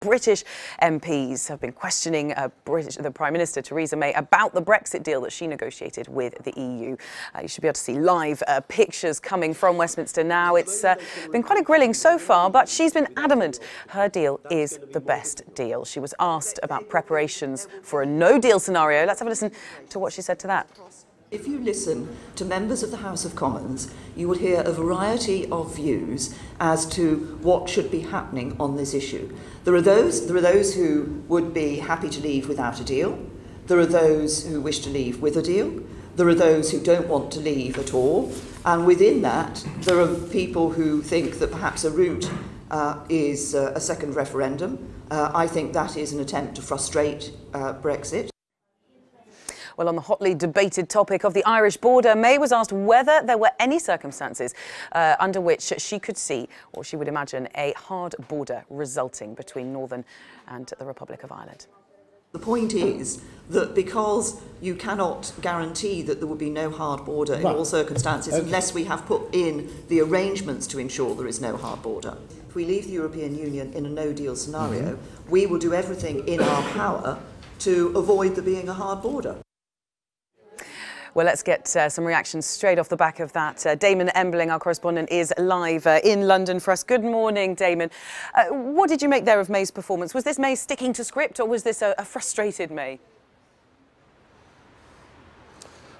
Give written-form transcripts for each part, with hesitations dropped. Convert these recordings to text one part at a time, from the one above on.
British MPs have been questioning the Prime Minister Theresa May about the Brexit deal that she negotiated with the EU. You should be able to see live pictures coming from Westminster now. It's been quite a grilling so far, but she's been adamant her deal is the best deal. She was asked about preparations for a no-deal scenario. Let's have a listen to what she said to that. If you listen to members of the House of Commons, you will hear a variety of views as to what should be happening on this issue. There are those who would be happy to leave without a deal. There are those who wish to leave with a deal. There are those who don't want to leave at all. And within that, there are people who think that perhaps a route is a second referendum. I think that is an attempt to frustrate Brexit. Well, on the hotly debated topic of the Irish border, May was asked whether there were any circumstances under which she could see, or she would imagine, a hard border resulting between Northern and the Republic of Ireland. The point is that because you cannot guarantee that there will be no hard border in all circumstances unless we have put in the arrangements to ensure there is no hard border. If we leave the European Union in a no-deal scenario, we will do everything in our power to avoid there being a hard border. Well, let's get some reactions straight off the back of that. Damon Embling, our correspondent, is live in London for us. Good morning, Damon. What did you make there of May's performance? Was this May sticking to script, or was this a frustrated May?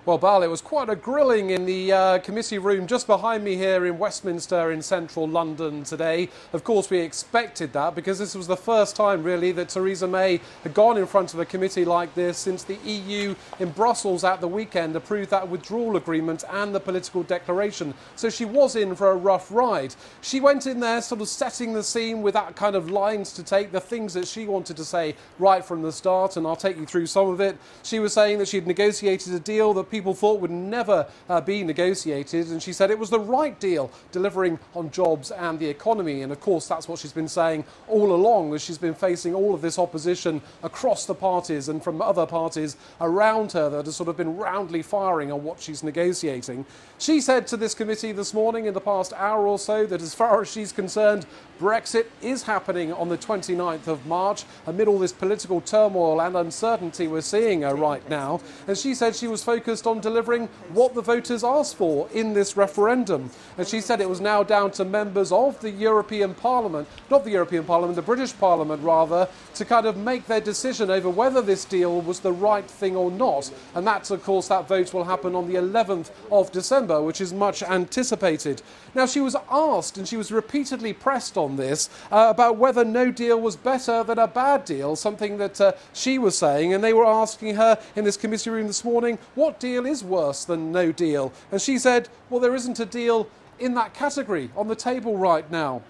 Well, Bal, it was quite a grilling in the committee room just behind me here in Westminster in central London today. Of course, we expected that because this was the first time, really, that Theresa May had gone in front of a committee like this since the EU in Brussels at the weekend approved that withdrawal agreement and the political declaration. So she was in for a rough ride. She went in there sort of setting the scene with that kind of lines to take, the things that she wanted to say right from the start, and I'll take you through some of it. She was saying that she'd negotiated a deal that people thought would never be negotiated, and she said it was the right deal, delivering on jobs and the economy. And of course that's what she's been saying all along, as she's been facing all of this opposition across the parties and from other parties around her that have sort of been roundly firing on what she's negotiating. She said to this committee this morning in the past hour or so that as far as she's concerned, Brexit is happening on the 29th of March amid all this political turmoil and uncertainty we're seeing right now. And she said she was focused on delivering what the voters asked for in this referendum. And she said it was now down to members of the European Parliament, not the European Parliament, the British Parliament rather, to kind of make their decision over whether this deal was the right thing or not. And that's, of course, that vote will happen on the 11th of December, which is much anticipated. Now, she was asked, and she was repeatedly pressed on this, about whether no deal was better than a bad deal, something that she was saying. And they were asking her in this committee room this morning, what deal is worse than no deal? And she said, well, there isn't a deal in that category on the table right now.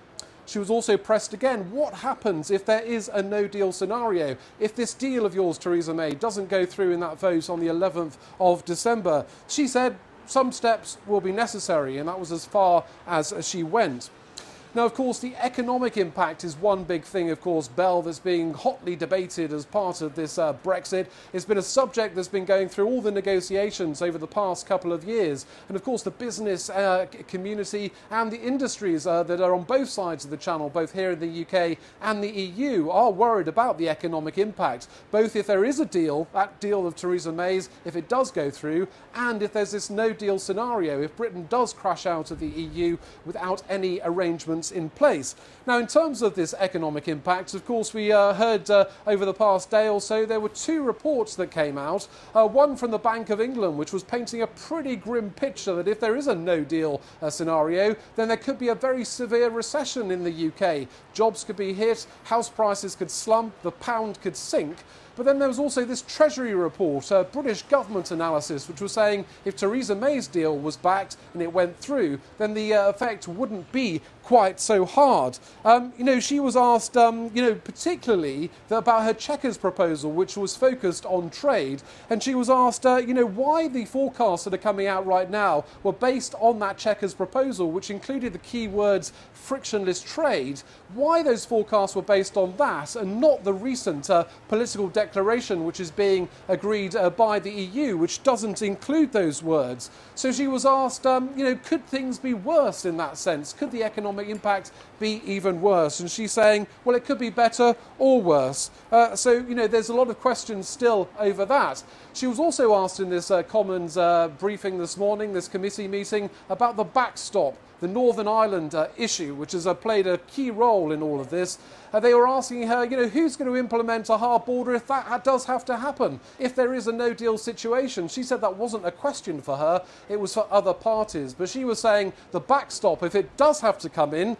She was also pressed again, what happens if there is a no-deal scenario? If this deal of yours, Theresa May, doesn't go through in that vote on the 11th of December? She said some steps will be necessary, and that was as far as she went. Now, of course, the economic impact is one big thing, of course, Bell, that's being hotly debated as part of this Brexit. It's been a subject that's been going through all the negotiations over the past couple of years. And, of course, the business community and the industries that are on both sides of the channel, both here in the UK and the EU, are worried about the economic impact, both if there is a deal, that deal of Theresa May's, if it does go through, and if there's this no-deal scenario, if Britain does crash out of the EU without any arrangements in place. Now, in terms of this economic impact, of course, we heard over the past day or so, there were two reports that came out. One from the Bank of England, which was painting a pretty grim picture that if there is a no-deal scenario, then there could be a very severe recession in the UK. Jobs could be hit, house prices could slump, the pound could sink. But then there was also this Treasury report, a British government analysis, which was saying if Theresa May's deal was backed and it went through, then the effect wouldn't be quite so hard. She was asked, particularly about her Chequers proposal, which was focused on trade. And she was asked, why the forecasts that are coming out right now were based on that Chequers proposal, which included the key words frictionless trade. Why those forecasts were based on that and not the recent political declaration declaration which is being agreed by the EU, which doesn't include those words. So she was asked, could things be worse in that sense? Could the economic impact be even worse? And she's saying, well, it could be better or worse. There's a lot of questions still over that. She was also asked in this Commons briefing this morning, this committee meeting, about the backstop, the Northern Ireland issue, which has played a key role in all of this. They were asking her, who's going to implement a hard border if that does have to happen, if there is a no-deal situation. She said that wasn't a question for her, it was for other parties. But she was saying the backstop, if it does have to come in,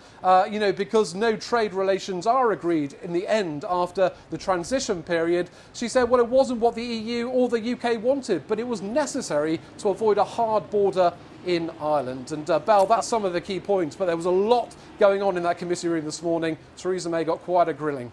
because no trade relations are agreed in the end after the transition period, she said, well, it wasn't what the EU or the UK wanted, but it was necessary to avoid a hard border in Ireland. And Belle, that's some of the key points, but there was a lot going on in that committee room this morning. Theresa May got quite a grilling.